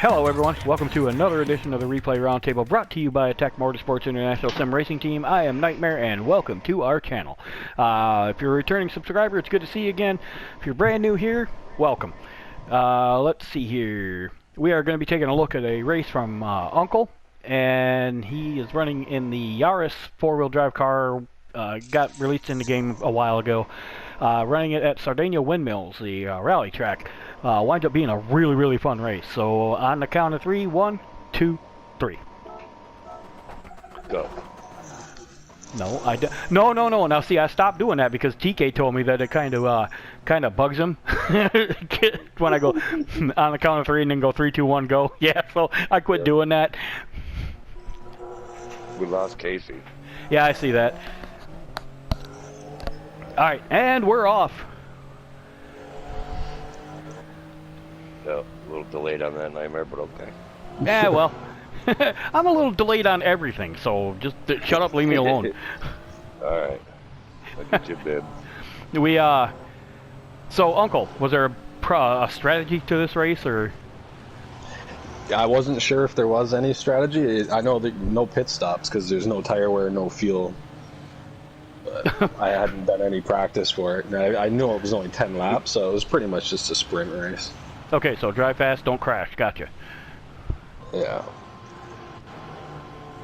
Hello everyone, welcome to another edition of the Replay Roundtable brought to you by Attack Motorsports International Sim Racing Team. I am Nightmare and welcome to our channel. If you're a returning subscriber, it's good to see you again. If you're brand new here, welcome. Let's see here. We are going to be taking a look at a race from Uncle, and he is running in the Yaris four-wheel drive car, got released in the game a while ago. Running it at Sardinia Windmills, the rally track. Winds up being a really fun race. So on the count of 3, 1, 2, 3. Go. No, no. Now see, I stopped doing that because TK told me that it kind of bugs him when I go on the count of 3 and then go 3, 2, 1, go. Yeah, so I quit doing that. We lost Casey. Yeah, I see that. All right, and we're off. Yeah, a little delayed on that, Nightmare, but okay. Yeah, well, I'm a little delayed on everything, so just shut up, leave me alone. All right, I'll get you a bib. So Uncle, was there a strategy to this race, or? I wasn't sure if there was any strategy. I know that no pit stops because there's no tire wear, no fuel. But I hadn't done any practice for it. And I knew it was only 10 laps, so it was pretty much just a sprint race. Okay, so drive fast, don't crash. Gotcha. Yeah.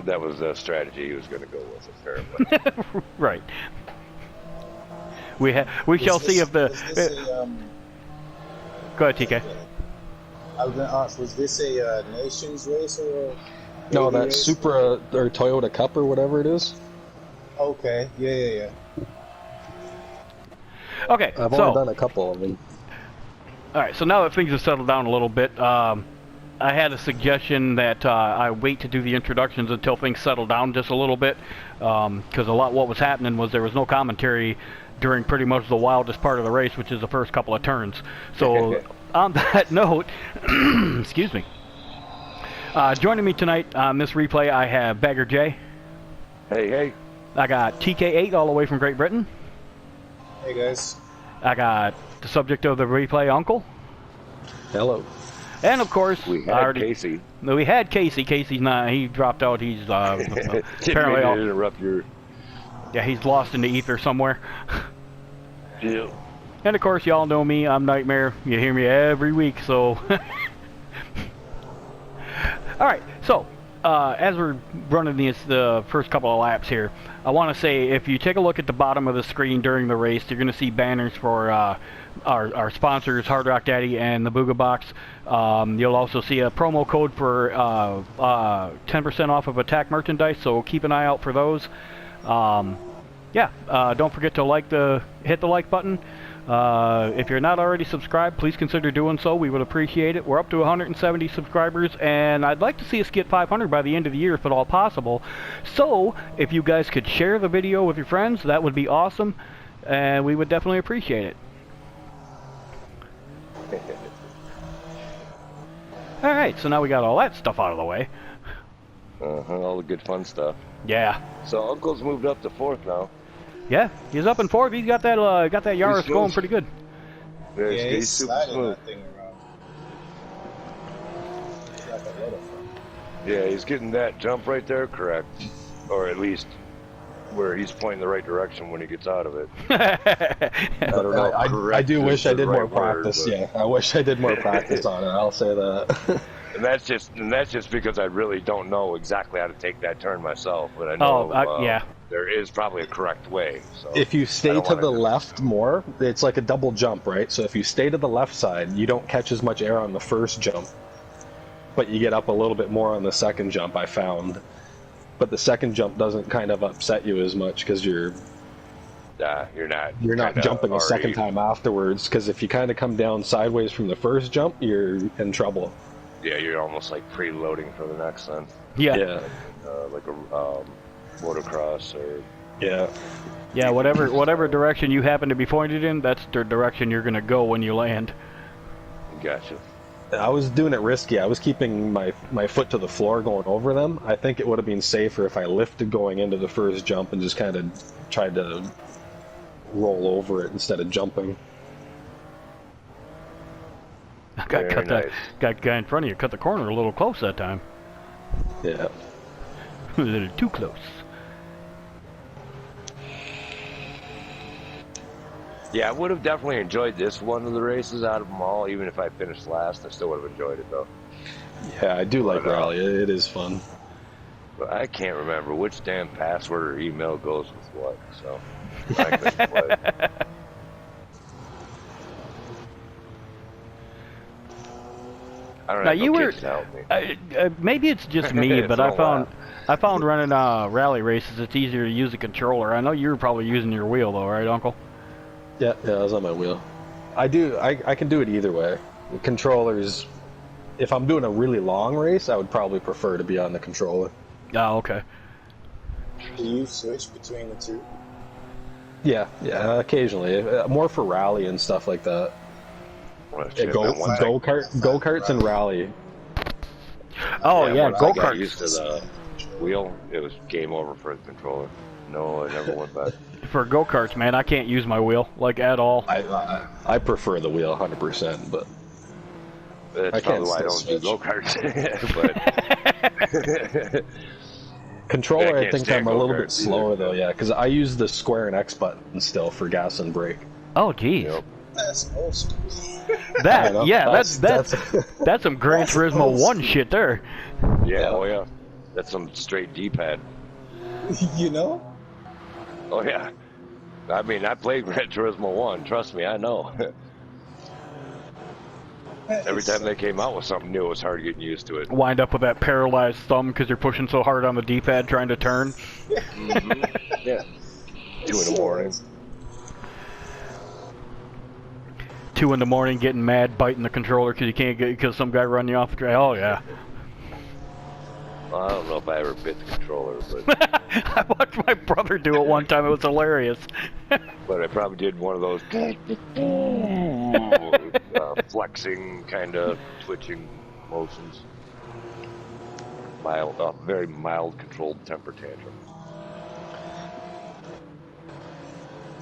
That was the strategy he was going to go with, apparently. Right. We shall see if the. Go ahead, TK. I was going to ask, was this a Nations race or? No, that race? Supra or Toyota Cup or whatever it is. Okay, yeah. Okay, I've only done a couple of them. Alright, so now that things have settled down a little bit, I had a suggestion that I wait to do the introductions until things settle down just a little bit, because what was happening was there was no commentary during pretty much the wildest part of the race, which is the first couple of turns. So, on that note, excuse me, joining me tonight on this replay, I have Bagger J. Hey. I got TK8 all the way from Great Britain. Hey guys. I got the subject of the replay, Uncle. Hello. And of course, We had Casey. No, we had Casey. Casey's not. He dropped out. He's apparently interrupt your. Yeah, he's lost in the ether somewhere. Yeah. And of course, y'all know me. I'm Nightmare. You hear me every week. So, all right. So, as we're running the first couple of laps here, I want to say if you take a look at the bottom of the screen during the race, you're going to see banners for our sponsors, Hard Rock Daddy and the Booga Box. You'll also see a promo code for 10% off of Attack merchandise, so keep an eye out for those. Don't forget to hit the like button. If you're not already subscribed, please consider doing so. We would appreciate it. We're up to 170 subscribers, and I'd like to see us get 500 by the end of the year if at all possible. So, if you guys could share the video with your friends, that would be awesome, and we would definitely appreciate it. Alright, so now we got all that stuff out of the way. All the good fun stuff. Yeah. So Uncle's moved up to 4th now. Yeah, he's up in 4th. He's got that Yaris going pretty good. Yeah, He's super sliding smooth. that thing around. He's got that little fun. Yeah, he's getting that jump right there correct. Or at least where he's pointing the right direction when he gets out of it. I don't know. I do wish I did more practice. Word, yeah, I wish I did more practice on it. I'll say that. And that's just because I really don't know exactly how to take that turn myself. But I know yeah. There is probably a correct way. So If you stay to the left more, it's like a double jump, right? So if you stay to the left side, you don't catch as much air on the first jump, but you get up a little bit more on the second jump, I found. But the second jump doesn't kind of upset you as much because you're not jumping a second time afterwards, because if you kind of come down sideways from the first jump, you're in trouble. Yeah, you're almost like preloading for the next one. Yeah. Like a motocross or whatever direction you happen to be pointed in, that's the direction you're gonna go when you land. Gotcha. I was doing it risky. I was keeping my foot to the floor going over them. I think it would have been safer if I lifted going into the first jump and just kind of tried to roll over it instead of jumping. Very nice. Got guy in front of you. Cut the corner a little close that time. Yeah. A little too close. Yeah, I would have definitely enjoyed this one of the races out of them all. Even if I finished last, I still would have enjoyed it though. Yeah, I do like rally. It is fun. But I can't remember which damn password or email goes with what, so I couldn't play. I don't Now have you no were, kids to help me. maybe it's just me, It's but been a I found running rally races it's easier to use a controller. I know you were probably using your wheel though, right, Uncle? Yeah, I was on my wheel. I can do it either way. The controllers, if I'm doing a really long race, I would probably prefer to be on the controller. Oh, okay. Do you switch between the two? Yeah, occasionally. More for rally and stuff like that. Well, Yeah, shit, go-karts and rally. Oh yeah, once I got go-karts. used to the wheel, it was game over for the controller. No, I never went back. For go-karts, man, I can't use my wheel, like, at all. I prefer the wheel 100%, but That's I can't probably why I don't do go-karts. But controller, I I can't think stand I'm a little bit go-karts slower either. though, yeah, because I use the square and X button still for gas and brake. Oh, geez. Yep. That's old school. That, know. yeah, that's That's- some Gran That's Turismo old 1 school. shit there. Yeah, oh yeah. That's some straight D-pad. You know? Oh yeah. I mean, I played Gran Turismo 1. Trust me, I know. Every time they came out with something new, it was hard getting used to it. Wind up with that paralyzed thumb because you're pushing so hard on the D-pad trying to turn. Yeah. 2 in the morning. 2 in the morning, getting mad, biting the controller because you can't get because some guy run you off the track. Oh yeah. Well, I don't know if I ever bit the controller, but I watched my brother do it one time. It was hilarious. I probably did one of those flexing, kind of twitching motions. Mild, very mild, controlled temper tantrum.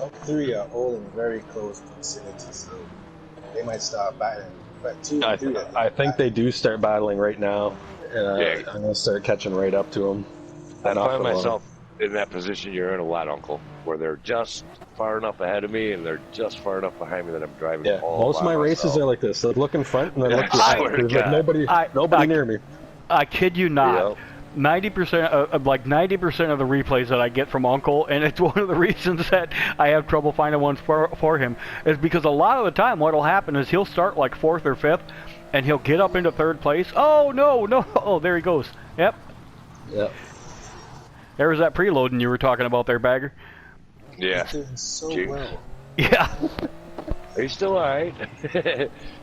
All three are all in very close proximity, so they might start battling. But 2 and 3 I think they do start battling right now. Yeah. I'm gonna start catching right up to them. I find myself in that position you're in a lot, Uncle, where they're just far enough ahead of me and they're just far enough behind me that I'm driving. Yeah, all most of my by races myself. are like this. They look in front and then look to the I side. swear to There's like God. nobody near me. I kid you not. Yep. 90% like 90% of the replays that I get from Uncle, and it's one of the reasons that I have trouble finding ones for him, is because a lot of the time what'll happen is he'll start like 4th or 5th, and he'll get up into 3rd place. Oh no! Oh, there he goes. Yep. Yep. There was that preloading you were talking about there, Bagger. Yeah. He's doing so Gee. well. Yeah. Are you still alright?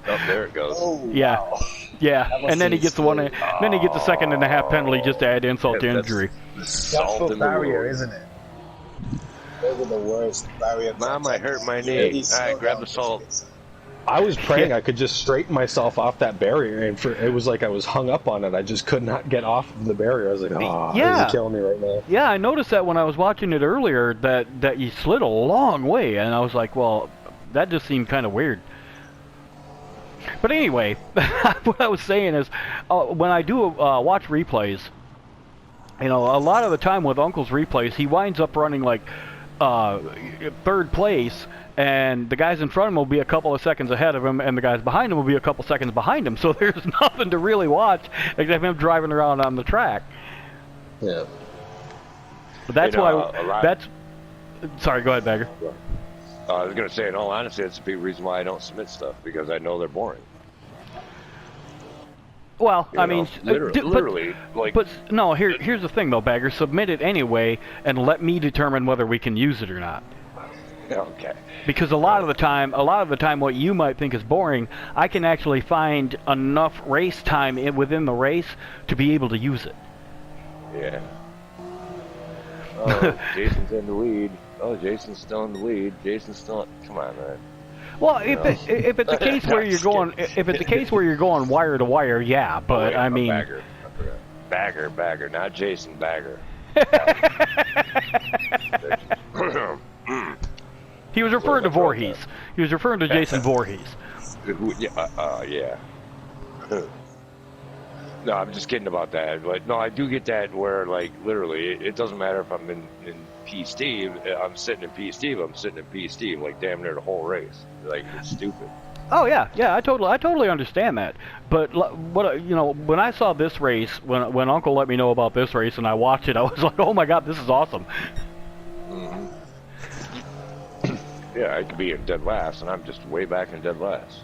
Oh, there it goes. Oh, Yeah. wow. Yeah. That must And then he be gets the one. scary. Then he gets the 2.5 penalty just to add insult to That's injury. the That's salt for in the barrier, world. isn't it? Those are the worst barrier. Mom, I hurt my knee. Really All slow right, grab down the salt. physics. I was praying I could just straighten myself off that barrier, and it was like I was hung up on it. I just could not get off of the barrier. I was like, Yeah. this is killing me right now. Yeah, I noticed that when I was watching it earlier that you slid a long way, and I was like, well, that just seemed kind of weird. But anyway, what I was saying is, when I do watch replays, you know, a lot of the time with Uncle's replays, he winds up running like 3rd place, and the guys in front of him will be a couple of seconds ahead of him, and the guys behind him will be a couple seconds behind him. So there's nothing to really watch except him driving around on the track. Yeah. But that's You know, why. a lot- That's. Sorry, go ahead, Bagger. I was going to say, in all honesty, that's a big reason why I don't submit stuff, because I know they're boring. Well, You I know, mean, literally, like, But no, here's the thing though, Bagger. Submit it anyway, and let me determine whether we can use it or not. okay. Because a lot of the time, what you might think is boring, I can actually find enough race time within the race to be able to use it. Yeah. Oh, Jason's in the lead. Oh, Jason's still in the lead. Jason's still. Come on, man. Well, if it's a case where you're going, if it's a case where you're going wire to wire, yeah. But Wait, I mean, Bagger. I forgot. Bagger, not Jason Bagger. he was referring to Voorhees. He was referring to Jason Voorhees. Yeah. No, I'm just kidding about that. But no, I do get that where, like, literally, it doesn't matter if I'm in P. Steve, I'm sitting in P. Steve, I'm sitting in P. Steve, like, damn near the whole race. Like, it's stupid. Oh yeah, I totally understand that. But what you know, when I saw this race, when Uncle let me know about this race and I watched it, I was like, oh my god, this is awesome. Mm-hmm. Yeah, I could be in dead last, and I'm just way back in dead last.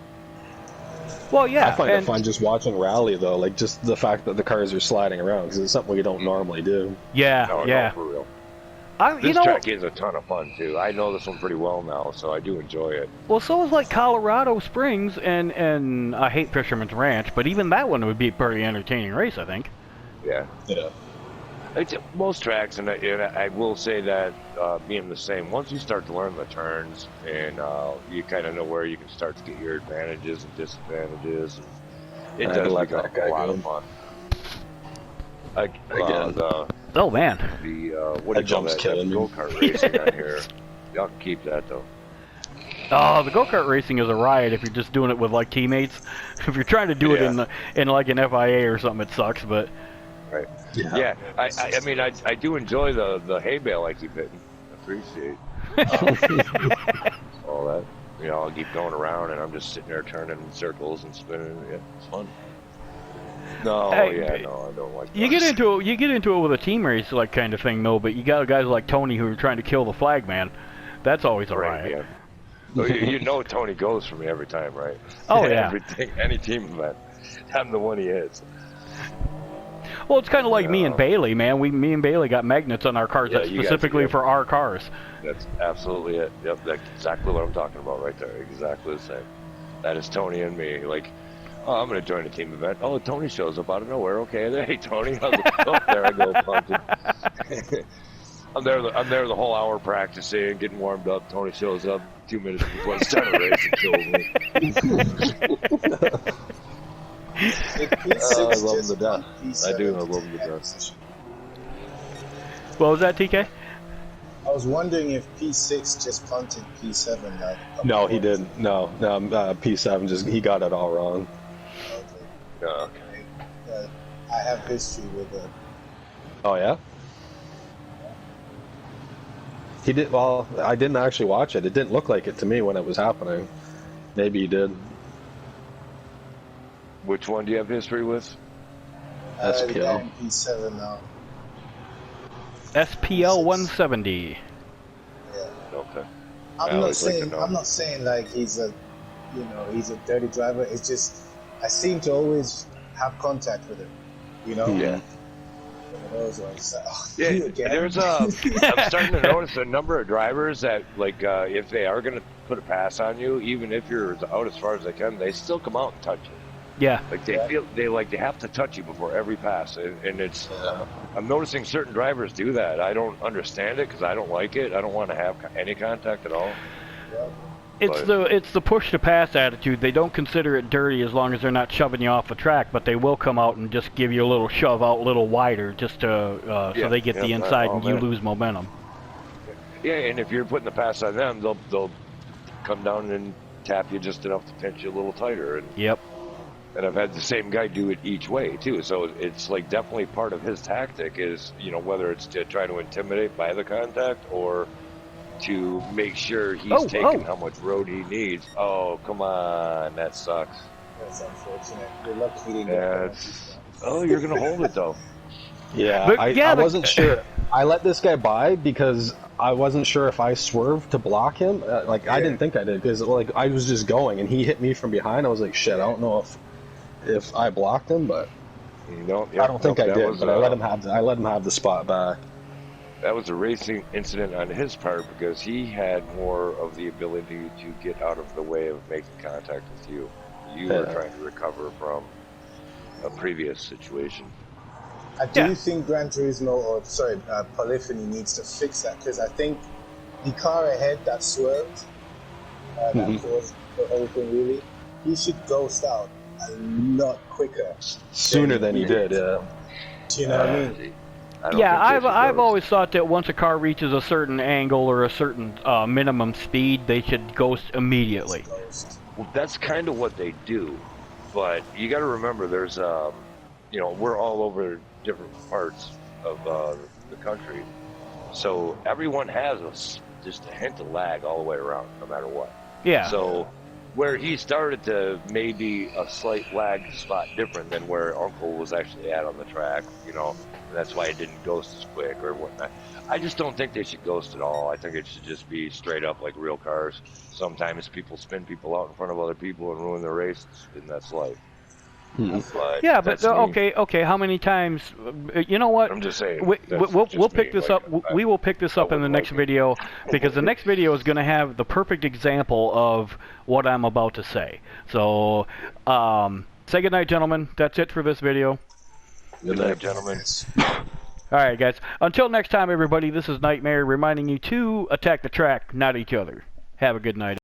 Well, yeah. I find it fun just watching rally though, like just the fact that the cars are sliding around because it's something we don't normally do. Yeah, no, yeah. No, for real. This track is a ton of fun too. I know this one pretty well now, so I do enjoy it. Well, so is like Colorado Springs and I hate Fisherman's Ranch, but even that one would be a pretty entertaining race, I think. Yeah. Yeah. It's most tracks, and I will say that being the same, once you start to learn the turns and you kind of know where you can start to get your advantages and disadvantages, it does become a lot of fun. Oh man, what do you call that? Go-kart racing on here. Y'all can keep that though. Oh, the go-kart racing is a riot if you're just doing it with like teammates. If you're trying to do it in like an FIA or something, it sucks. But right. Yeah. I mean, I do enjoy the hay bale I keep hitting. Appreciate all that. You know, I'll keep going around and I'm just sitting there turning in circles and spinning. Yeah, it's fun. No, hey, no, I don't like that. You get into it with a team race like kind of thing, though. But you got guys like Tony who are trying to kill the flag man. That's always a riot. Yeah. So you know Tony goes for me every time, right? Oh yeah. Everything, any team event, I'm the one he hits. Well, it's kind of like me and Bailey, man. Me and Bailey got magnets on our cars that's specifically for our cars. That's absolutely it. Yep, that's exactly what I'm talking about right there. Exactly the same. That is Tony and me. Like, oh, I'm going to join a team event. Oh, Tony shows up out of nowhere. Okay, hey, Tony. Oh, there I go, punting. I'm there the whole hour practicing, getting warmed up. Tony shows up 2 minutes before it's time to race and kills me. I love him to death. I do. I love him to death. What was that, TK? I was wondering if P6 just punted P7. No, he didn't. No, P7 he got it all wrong. Okay. I have history with it. Oh yeah. He did. Well, I didn't actually watch it. It didn't look like it to me when it was happening. Maybe he did. Which one do you have history with? SPL. P7 now. SPL 170. Yeah. Okay. I'm not saying like he's a dirty driver. It's just I seem to always have contact with him. You know. Yeah. Yeah, there's I'm starting to notice a number of drivers that, like, if they are going to put a pass on you, even if you're out as far as they can, they still come out and touch you. Yeah. Like, they have to touch you before every pass, and it's, I'm noticing certain drivers do that. I don't understand it because I don't like it. I don't want to have any contact at all. Yeah. It's the push to pass attitude. They don't consider it dirty as long as they're not shoving you off the track, but they will come out and just give you a little shove out a little wider just to so they get the inside and you lose momentum. Yeah, and if you're putting the pass on them, they'll come down and tap you just enough to pinch you a little tighter. And, yep. And I've had the same guy do it each way too. So it's like definitely part of his tactic is, you know, whether it's to try to intimidate by the contact or to make sure he's taking how much road he needs. Oh, come on. That sucks. That's unfortunate. Good luck feeding you're going to hold it, though. Yeah, I wasn't sure. I let this guy by because I wasn't sure if I swerved to block him. I didn't think I did because I was just going and he hit me from behind. I was like, shit, I don't know if I blocked him, but I don't think I did. But I let him have the spot back. That was a racing incident on his part because he had more of the ability to get out of the way of making contact with you. You were trying to recover from a previous situation. I do think Gran Turismo, Polyphony needs to fix that because I think the car ahead that swerved, that caused the whole thing really, he should ghost out a lot quicker. Sooner than he did, yeah. Do you know what I mean? I've always thought that once a car reaches a certain angle or a certain minimum speed, they should ghost immediately. Well, that's kind of what they do. But you got to remember, there's, you know, we're all over different parts of the country, so everyone has just a hint of lag all the way around, no matter what. Yeah. So where he started to maybe a slight lag spot different than where Uncle was actually at on the track, you know, and that's why it didn't ghost as quick or whatnot. I just don't think they should ghost at all. I think it should just be straight up like real cars. Sometimes people spin people out in front of other people and ruin their race, and that's life. But yeah, but that's me. okay. How many times? You know what? I'm just saying. We'll pick this up. We will pick this up in the next video, because the next video is going to have the perfect example of what I'm about to say. So, say goodnight, gentlemen. That's it for this video. Good night, gentlemen. All right, guys. Until next time, everybody. This is Nightmare reminding you to attack the track, not each other. Have a good night.